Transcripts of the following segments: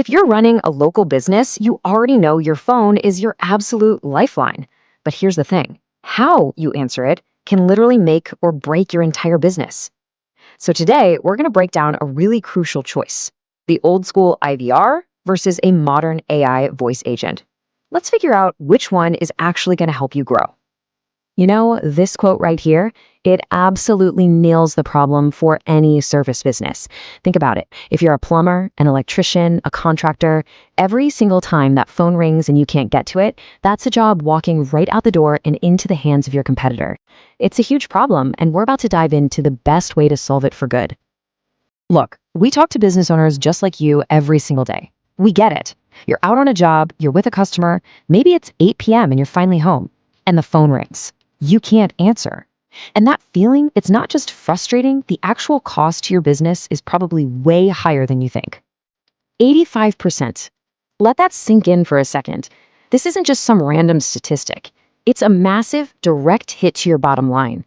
If you're running a local business, you already know your phone is your absolute lifeline. But here's the thing, how you answer it can literally make or break your entire business. So today, we're going to break down a really crucial choice, the old school IVR versus a modern AI voice agent. Let's figure out which one is actually going to help you grow. You know, this quote right here, it absolutely nails the problem for any service business. Think about it. If you're a plumber, an electrician, a contractor, every single time that phone rings and you can't get to it, that's a job walking right out the door and into the hands of your competitor. It's a huge problem, and we're about to dive into the best way to solve it for good. Look, we talk to business owners just like you every single day. We get it. You're out on a job, you're with a customer, maybe it's 8 p.m. and you're finally home, and the phone rings. You can't answer. And that feeling, it's not just frustrating, the actual cost to your business is probably way higher than you think. 85%. Let that sink in for a second. This isn't just some random statistic. It's a massive, direct hit to your bottom line.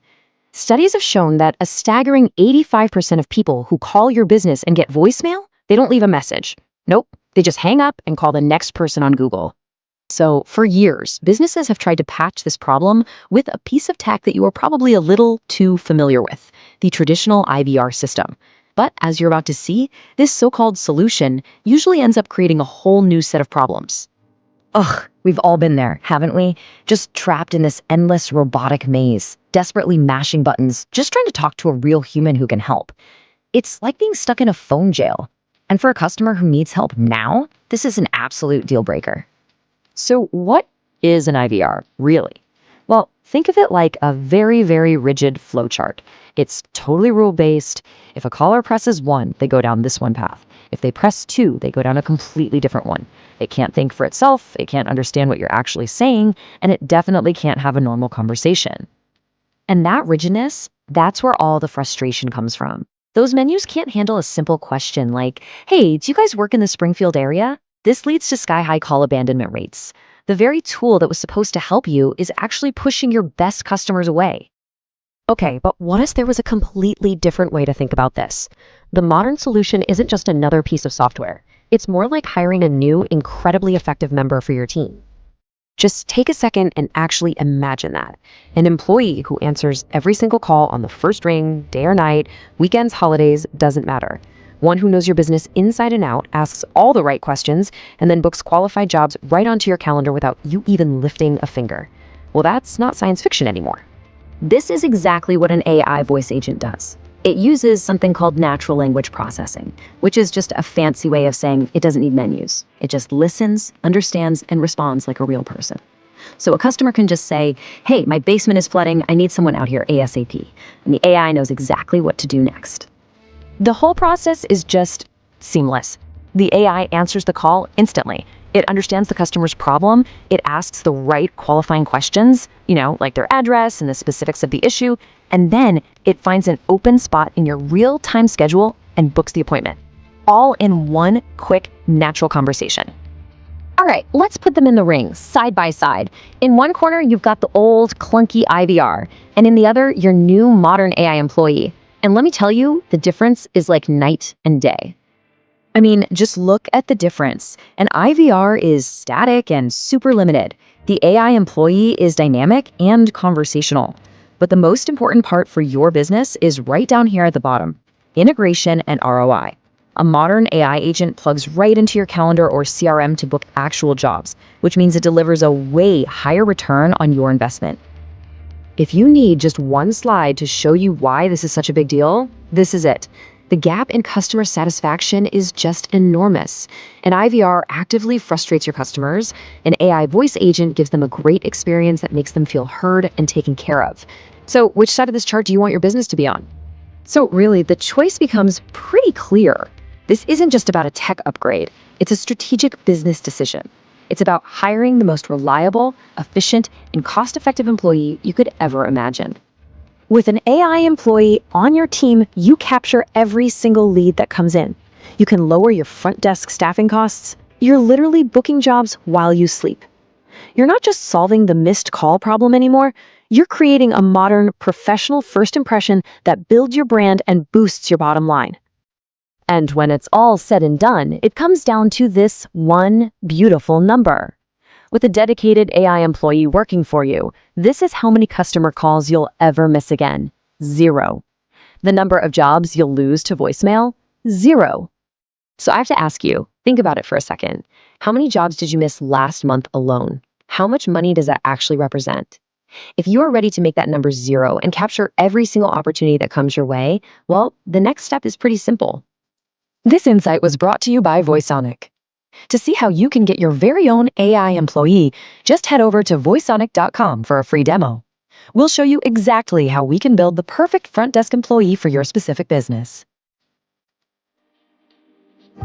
Studies have shown that a staggering 85% of people who call your business and get voicemail, they don't leave a message. Nope, they just hang up and call the next person on Google. So for years, businesses have tried to patch this problem with a piece of tech that you are probably a little too familiar with, the traditional IVR system. But as you're about to see, this so-called solution usually ends up creating a whole new set of problems. Ugh, we've all been there, haven't we? Just trapped in this endless robotic maze, desperately mashing buttons, just trying to talk to a real human who can help. It's like being stuck in a phone jail. And for a customer who needs help now, this is an absolute deal breaker. So what is an IVR, really? Well, think of it like a very, very rigid flowchart. It's totally rule-based. If a caller presses 1, they go down this one path. If they press 2, they go down a completely different one. It can't think for itself, it can't understand what you're actually saying, and it definitely can't have a normal conversation. And that rigidness, that's where all the frustration comes from. Those menus can't handle a simple question like, "Hey, do you guys work in the Springfield area?" This leads to sky-high call abandonment rates. The very tool that was supposed to help you is actually pushing your best customers away. Okay, but what if there was a completely different way to think about this? The modern solution isn't just another piece of software. It's more like hiring a new, incredibly effective member for your team. Just take a second and actually imagine that. An employee who answers every single call on the first ring, day or night, weekends, holidays, doesn't matter. One who knows your business inside and out, asks all the right questions, and then books qualified jobs right onto your calendar without you even lifting a finger. Well, that's not science fiction anymore. This is exactly what an AI voice agent does. It uses something called natural language processing, which is just a fancy way of saying it doesn't need menus. It just listens, understands, and responds like a real person. So a customer can just say, "Hey, my basement is flooding, I need someone out here ASAP." And the AI knows exactly what to do next. The whole process is just seamless. The AI answers the call instantly. It understands the customer's problem. It asks the right qualifying questions, like their address and the specifics of the issue. And then it finds an open spot in your real-time schedule and books the appointment. All in one quick, natural conversation. All right, let's put them in the ring, side by side. In one corner, you've got the old, clunky IVR, and in the other, your new modern AI employee. And let me tell you, the difference is like night and day. I mean, just look at the difference. An IVR is static and super limited. The AI employee is dynamic and conversational. But the most important part for your business is right down here at the bottom, integration and ROI. A modern AI agent plugs right into your calendar or CRM to book actual jobs, which means it delivers a way higher return on your investment. If you need just one slide to show you why this is such a big deal, this is it. The gap in customer satisfaction is just enormous. An IVR actively frustrates your customers. An AI voice agent gives them a great experience that makes them feel heard and taken care of. So which side of this chart do you want your business to be on? So really, the choice becomes pretty clear. This isn't just about a tech upgrade. It's a strategic business decision. It's about hiring the most reliable, efficient, and cost-effective employee you could ever imagine. With an AI employee on your team, you capture every single lead that comes in. You can lower your front desk staffing costs. You're literally booking jobs while you sleep. You're not just solving the missed call problem anymore. You're creating a modern, professional first impression that builds your brand and boosts your bottom line. And when it's all said and done, it comes down to this one beautiful number. With a dedicated AI employee working for you, this is how many customer calls you'll ever miss again. 0. The number of jobs you'll lose to voicemail? 0. So I have to ask you, think about it for a second. How many jobs did you miss last month alone? How much money does that actually represent? If you are ready to make that number 0 and capture every single opportunity that comes your way, well, the next step is pretty simple. This insight was brought to you by Voiceonic. To see how you can get your very own AI employee, just head over to voiceonic.com for a free demo. We'll show you exactly how we can build the perfect front desk employee for your specific business.